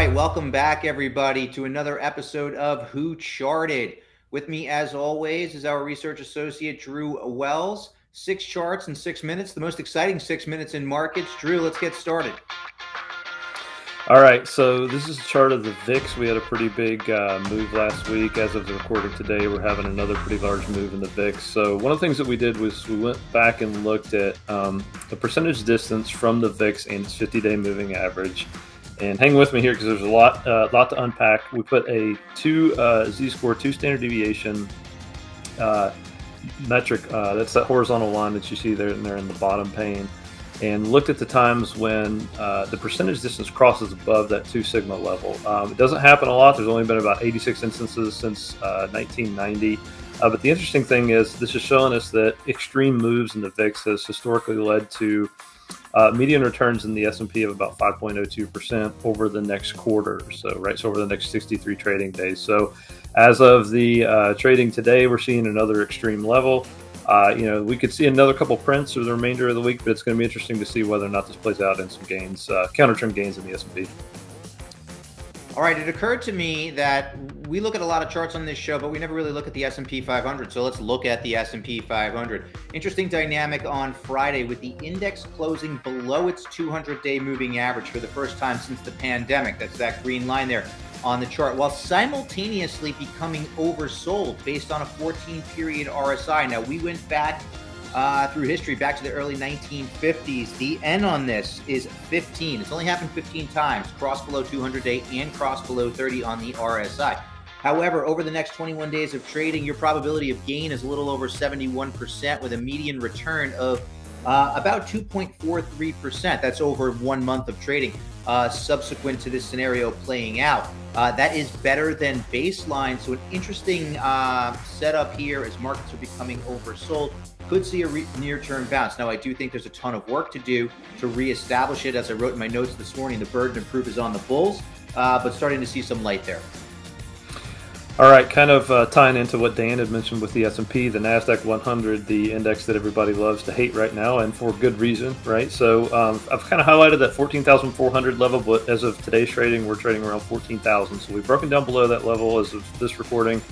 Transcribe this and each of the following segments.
right, welcome back, everybody, to another episode of Who Charted. With me, as always, is our research associate, Drew Wells. 6 charts in 6 minutes, the most exciting 6 minutes in markets. Drew, let's get started. All right, so this is a chart of the VIX. We had a pretty big move last week. As of the recording today, we're having another pretty large move in the VIX. So one of the things that we did was we went back and looked at the percentage distance from the VIX and its 50-day moving average. And hang with me here because there's a lot to unpack. We put a Z-score, 2 standard deviation metric. That's that horizontal line that you see there in the bottom pane. And looked at the times when the percentage distance crosses above that 2 sigma level. It doesn't happen a lot. There's only been about 86 instances since 1990. But the interesting thing is this is showing us that extreme moves in the VIX has historically led to median returns in the S&P of about 5.02% over the next quarter or so, right? So over the next 63 trading days. So as of the trading today, we're seeing another extreme level. We could see another couple prints for the remainder of the week, but it's going to be interesting to see whether or not this plays out in some gains, counter-trend gains in the S&P. All right, it occurred to me that we look at a lot of charts on this show, but we never really look at the S&P 500. So let's look at the S&P 500. Interesting dynamic on Friday with the index closing below its 200-day moving average for the first time since the pandemic. That's that green line there on the chart, while simultaneously becoming oversold based on a 14-period RSI. Now, we went back through history, back to the early 1950s. The N on this is 15. It's only happened 15 times, cross below 200-day and cross below 30 on the RSI. However, over the next 21 days of trading, your probability of gain is a little over 71% with a median return of about 2.43%. That's over 1 month of trading subsequent to this scenario playing out. That is better than baseline. So an interesting setup here as markets are becoming oversold. Could see a near-term bounce. Now, I do think there's a ton of work to do to reestablish it. As I wrote in my notes this morning, the burden of proof is on the bulls, but starting to see some light there. All right, kind of tying into what Dan had mentioned with the S&P, the NASDAQ 100, the index that everybody loves to hate right now, and for good reason, right? So I've kind of highlighted that 14,400 level, but as of today's trading, we're trading around 14,000. So we've broken down below that level as of this recording.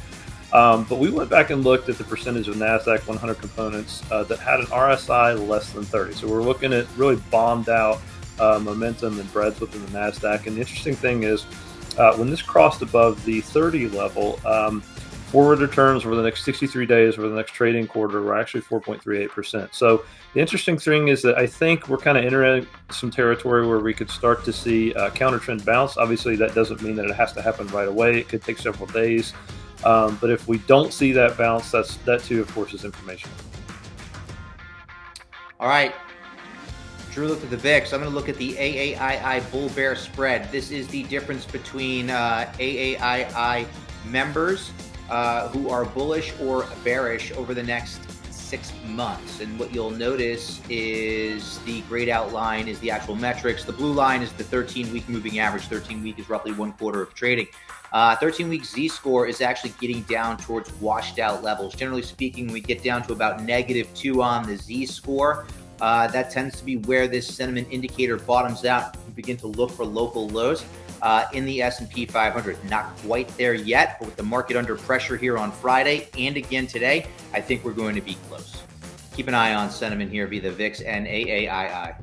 But we went back and looked at the percentage of NASDAQ 100 components that had an RSI less than 30. So we're looking at really bombed out momentum and breadth within the NASDAQ. And the interesting thing is, when this crossed above the 30 level, forward returns over the next 63 days, over the next trading quarter, were actually 4.38%. So the interesting thing is that I think we're kind of entering some territory where we could start to see a counter-trend bounce. Obviously, that doesn't mean that it has to happen right away. It could take several days. But if we don't see that bounce, that too, of course, is information. All right. Drew looked at the VIX. I'm going to look at the AAII bull-bear spread. This is the difference between AAII members who are bullish or bearish over the next 6 months. And what you'll notice is the grayed out line is the actual metrics. The blue line is the 13-week moving average. 13-week is roughly 1 quarter of trading. 13-week Z-score is actually getting down towards washed out levels. Generally speaking, we get down to about -2 on the Z-score. That tends to be where this sentiment indicator bottoms out. We begin to look for local lows in the S&P 500. Not quite there yet, but with the market under pressure here on Friday and again today, I think we're going to be close. Keep an eye on sentiment here via the VIX and AAII.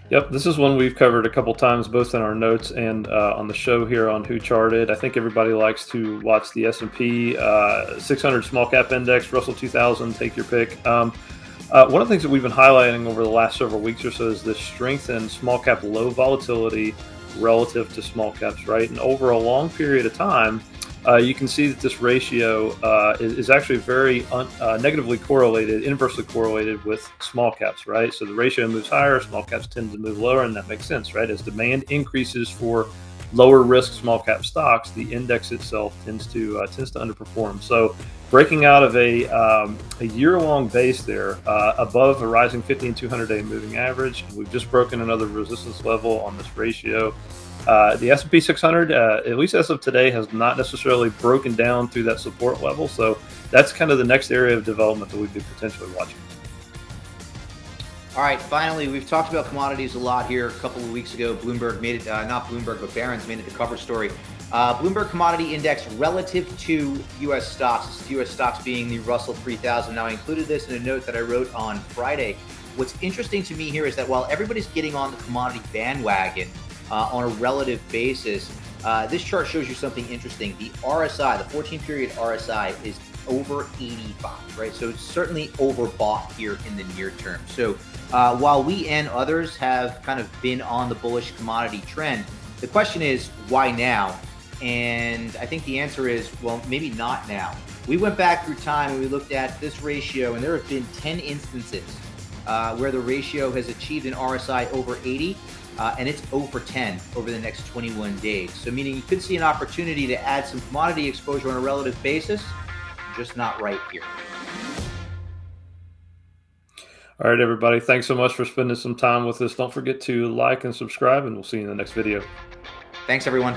Yep, this is one we've covered a couple times, both in our notes and on the show here on Who Charted. I think everybody likes to watch the S&P 600 small cap index, Russell 2000, take your pick. One of the things that we've been highlighting over the last several weeks or so is the strength in small cap low volatility relative to small caps, right? And over a long period of time, you can see that this ratio is actually very negatively correlated, inversely correlated with small caps, right? So the ratio moves higher, small caps tend to move lower, and that makes sense, right? As demand increases for lower risk small cap stocks, the index itself tends to underperform. So breaking out of a year-long base there above a rising 50 and 200-day moving average, we've just broken another resistance level on this ratio. The S&P 600, at least as of today, has not necessarily broken down through that support level. So that's kind of the next area of development that we'd be potentially watching. All right, finally, we've talked about commodities a lot here. A couple of weeks ago, Bloomberg made it, not Bloomberg, but Barron's made it the cover story. Bloomberg Commodity Index relative to U.S. stocks, U.S. stocks being the Russell 3000. Now, I included this in a note that I wrote on Friday. What's interesting to me here is that while everybody's getting on the commodity bandwagon on a relative basis, this chart shows you something interesting. The RSI, the 14-period RSI, is over 85, right? So it's certainly overbought here in the near term. So while we and others have kind of been on the bullish commodity trend, the question is, why now? And I think the answer is, well, maybe not now. We went back through time and we looked at this ratio, and there have been 10 instances where the ratio has achieved an RSI over 80, and it's 0 for 10 over the next 21 days. So meaning you could see an opportunity to add some commodity exposure on a relative basis, just not right here. All right, everybody. Thanks so much for spending some time with us. Don't forget to like and subscribe, and we'll see you in the next video. Thanks, everyone.